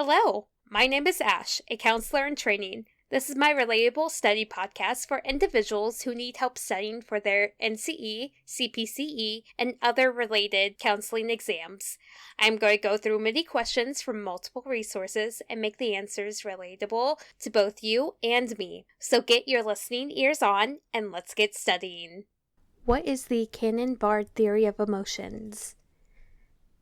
Hello, my name is Ash, a counselor in training. This is my Relatable study podcast for individuals who need help studying for their NCE, CPCE, and other related counseling exams. I'm going to go through many questions from multiple resources and make the answers relatable to both you and me. So get your listening ears on and let's get studying. What is the Cannon-Bard theory of emotions?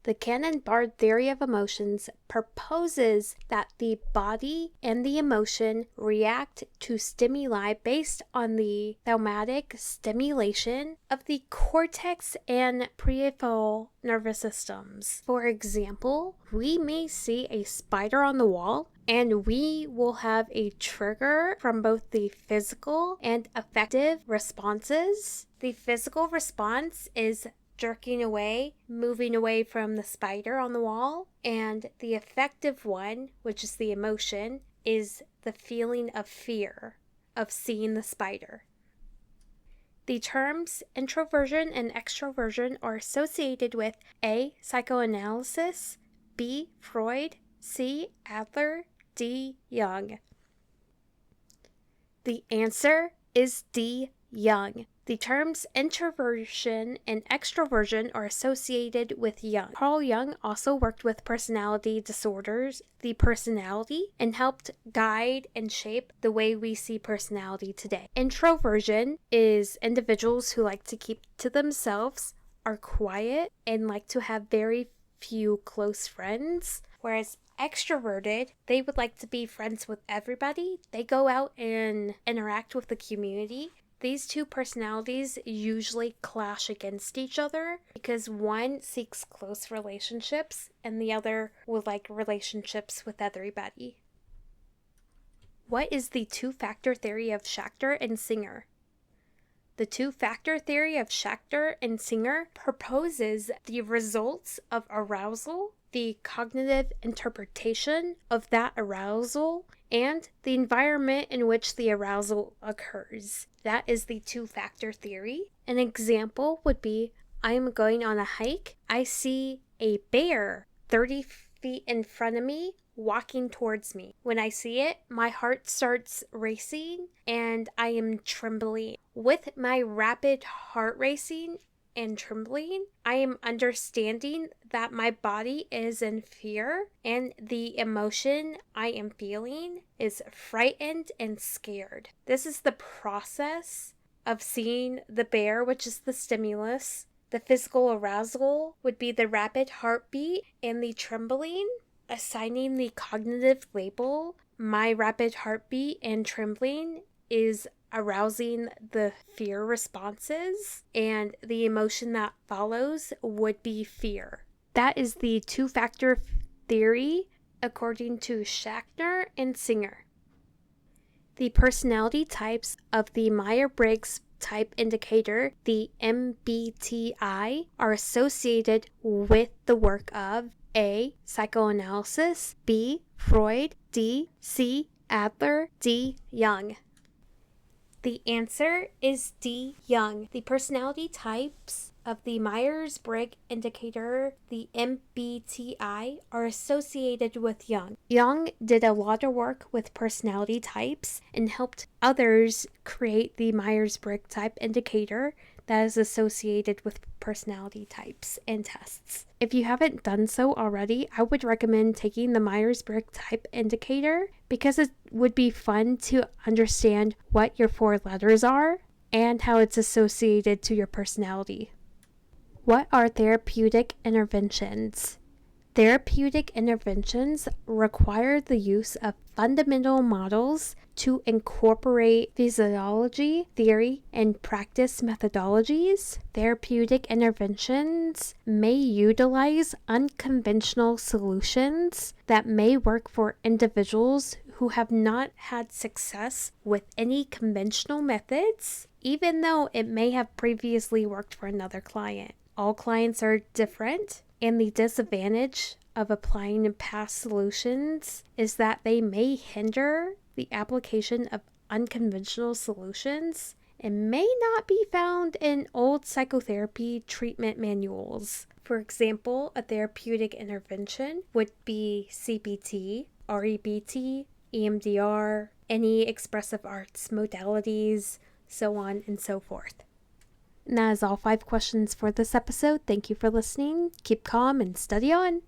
The Cannon-Bard theory of emotions proposes that the body and the emotion react to stimuli based on the thematic stimulation of the cortex and peripheral nervous systems. For example, we may see a spider on the wall, and we will have a trigger from both the physical and affective responses. The physical response is jerking away, moving away from the spider on the wall, and the affective one, which is the emotion, is the feeling of fear of seeing the spider. The terms introversion and extroversion are associated with A. Psychoanalysis, B. Freud, C. Adler, D. Jung. The answer is D. Jung. The terms introversion and extroversion are associated with Jung. Carl Jung also worked with personality disorders, the personality, and helped guide and shape the way we see personality today. Introversion is individuals who like to keep to themselves, are quiet, and like to have very few close friends, whereas extroverted, they would like to be friends with everybody. They go out and interact with the community. These two personalities usually clash against each other because one seeks close relationships and the other would like relationships with everybody. What is the two-factor theory of Schachter and Singer? The two-factor theory of Schachter and Singer proposes the results of arousal, the cognitive interpretation of that arousal, and the environment in which the arousal occurs. That is the two-factor theory. An example would be, I'm going on a hike. I see a bear 30 feet in front of me walking towards me. When I see it, my heart starts racing and I am trembling. With my rapid heart racing and trembling, I am understanding that my body is in fear and the emotion I am feeling is frightened and scared. This is the process of seeing the bear, which is the stimulus. The physical arousal would be the rapid heartbeat and the trembling. Assigning the cognitive label, my rapid heartbeat and trembling is arousing the fear responses, and the emotion that follows would be fear. That is the two-factor theory according to Schachter and Singer. The personality types of the Myers-Briggs type indicator, the MBTI, are associated with the work of A. Psychoanalysis, B. Freud, D. C. Adler, D. Jung. The answer is D. Jung. The personality types of the Myers-Briggs indicator, the MBTI, are associated with Jung. Jung did a lot of work with personality types and helped others create the Myers-Briggs type indicator that is associated with personality types and tests. If you haven't done so already, I would recommend taking the Myers-Briggs type indicator because it would be fun to understand what your 4 letters are and how it's associated to your personality. What are therapeutic interventions? Therapeutic interventions require the use of fundamental models to incorporate physiology, theory, and practice methodologies. Therapeutic interventions may utilize unconventional solutions that may work for individuals who have not had success with any conventional methods, even though it may have previously worked for another client. All clients are different, and the disadvantage of applying past solutions is that they may hinder the application of unconventional solutions and may not be found in old psychotherapy treatment manuals. For example, a therapeutic intervention would be CBT, REBT, EMDR, any expressive arts modalities, so on and so forth. And that is all 5 questions for this episode. Thank you for listening. Keep calm and study on.